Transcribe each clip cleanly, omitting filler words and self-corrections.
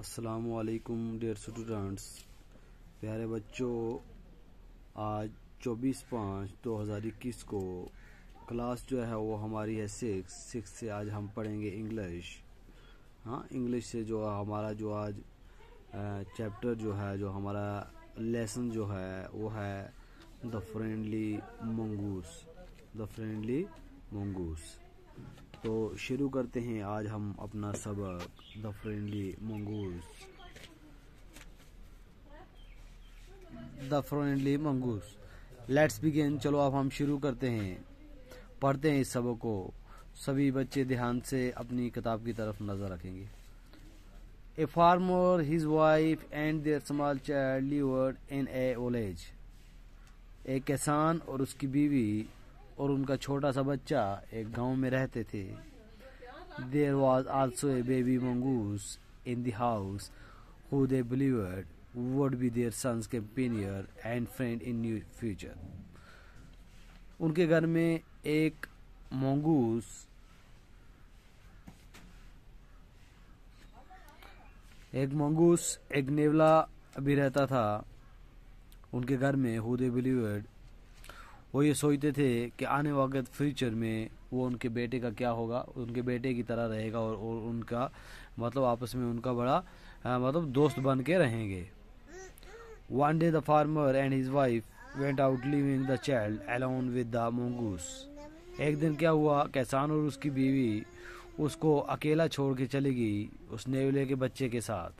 अस्सलामुअलैकुम dear students, प्यारे बच्चों। आज 24/5/2021 को क्लास जो है वो हमारी है सिक्स से आज हम पढ़ेंगे इंग्लिश। हाँ, इंग्लिश से जो हमारा जो आज चैप्टर जो है, जो हमारा लेसन जो है वो है the friendly mongoose. The friendly mongoose. तो शुरू करते हैं आज हम अपना सबक the friendly mongoose. The friendly mongoose. Let's begin. चलो अब हम शुरू करते हैं, पढ़ते हैं इस सबक को। सभी बच्चे ध्यान से अपनी किताब की तरफ नजर रखेंगे। A farmer, his wife and their small child lived in a village. एक किसान और उसकी बीवी और उनका छोटा सा बच्चा एक गांव में रहते थे। There was also a baby mongoose in the house who they believed would be their son's companion and friend in near future. उनके घर में एक मंगूस एक नेवला भी रहता था उनके घर में। who they believed, वो ये सोचते थे कि आने वाले फ्यूचर में वो उनके बेटे का क्या होगा, उनके बेटे की तरह रहेगा और उनका मतलब आपस में उनका बड़ा मतलब दोस्त बन के रहेंगे। One day the farmer and his wife went out leaving the child alone with the mongoose. एक दिन क्या हुआ, किसान और उसकी बीवी उसको अकेला छोड़ के चली गई उस नेवले के बच्चे के साथ।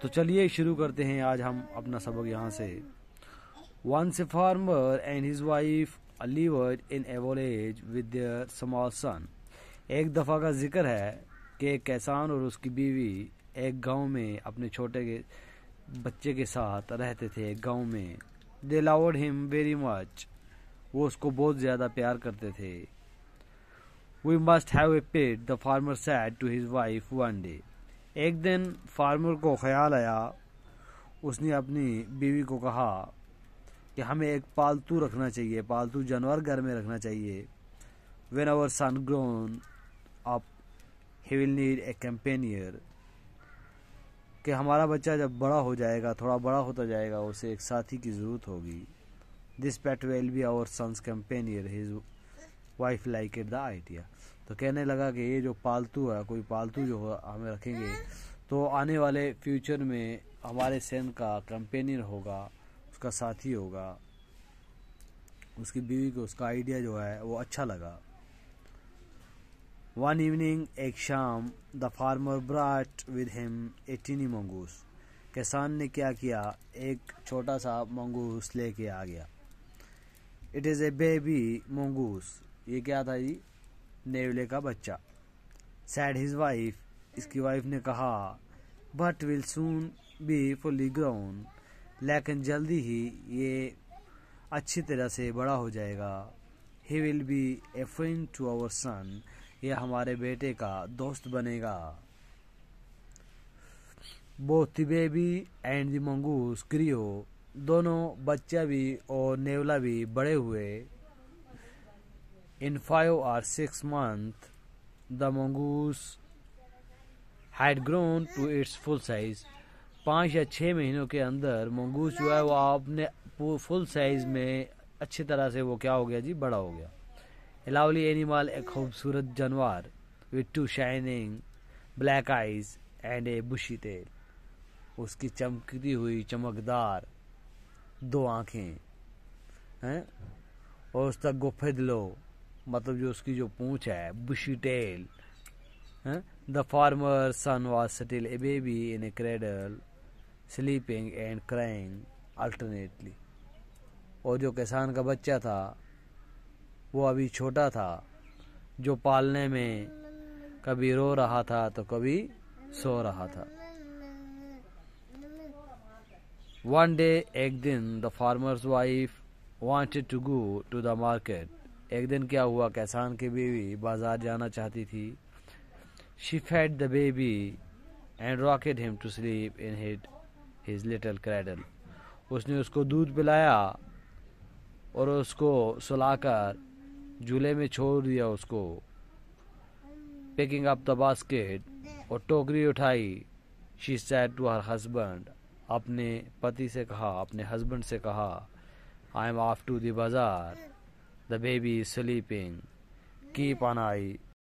तो चलिए शुरू करते हैं आज हम अपना सबक यहाँ से। Once a farmer and his wife lived in a village with their small son. एक दफ़ा का जिक्र है कि एक किसान और उसकी बीवी एक गांव में अपने छोटे के बच्चे के साथ रहते थे। एक गांव में They loved him very much. वो उसको बहुत ज़्यादा प्यार करते थे। We must have a pet, the farmer said to his wife one day. एक दिन फार्मर को ख्याल आया, उसने अपनी बीवी को कहा कि हमें एक पालतू रखना चाहिए, पालतू जानवर घर में रखना चाहिए। When our son grown up, he will need a companion. कि हमारा बच्चा जब बड़ा हो जाएगा, थोड़ा बड़ा होता जाएगा, उसे एक साथी की ज़रूरत होगी। This pet will be our son's companion. His wife liked the idea. तो कहने लगा कि ये जो पालतू है, कोई पालतू जो हमें रखेंगे तो आने वाले फ्यूचर में हमारे सन का कंपेनियन होगा, उसका साथी होगा। उसकी बीवी को उसका आइडिया जो है वो अच्छा लगा। One evening, एक शाम, the farmer brought with him a tiny mongoose. किसान ने क्या किया, एक छोटा सा मंगूस लेके आ गया। It is a baby mongoose. ये क्या था जी, नेवले का बच्चा। Said his wife, इसकी वाइफ ने कहा, but will soon be fully grown. लेकिन जल्दी ही ये अच्छी तरह से बड़ा हो जाएगा। He will be a friend to our son. ये हमारे बेटे का दोस्त बनेगा। Both the baby and the mongoose grew. दोनों बच्चा भी और नेवला भी बड़े हुए। In 5 or 6 months, the mongoose had grown to its full size. 5 या 6 महीनों के अंदर मंगूस जो है वो आपने फुल साइज में अच्छी तरह से वो क्या हो गया जी, बड़ा हो गया। A lovely animal, एक खूबसूरत जानवर, with 2 shining black eyes and a bushy tail. उसकी चमकती हुई चमकदार 2 आँखें हैं और उसका गोफेदलो मतलब जो उसकी जो पूंछ है, bushy tail हैं। The farmer's son was still a baby in a cradle, sleeping and crying alternately. और जो किसान का बच्चा था वो अभी छोटा था, जो पालने में कभी रो रहा था तो कभी सो रहा था। One day, एक दिन, the farmer's wife wanted to go to the market. एक दिन क्या हुआ, किसान की बीवी बाजार जाना चाहती थी। She fed the baby and rocked him to sleep in his little cradle. उसने उसको दूध पिलाया और उसको सुलाकर झूले में छोड़ दिया उसको। Picking up the basket, और टोकरी उठाई she said to her husband, अपने पति से कहा, अपने हस्बैंड से कहा, I am off to the बाजार, the baby is sleeping, keep an I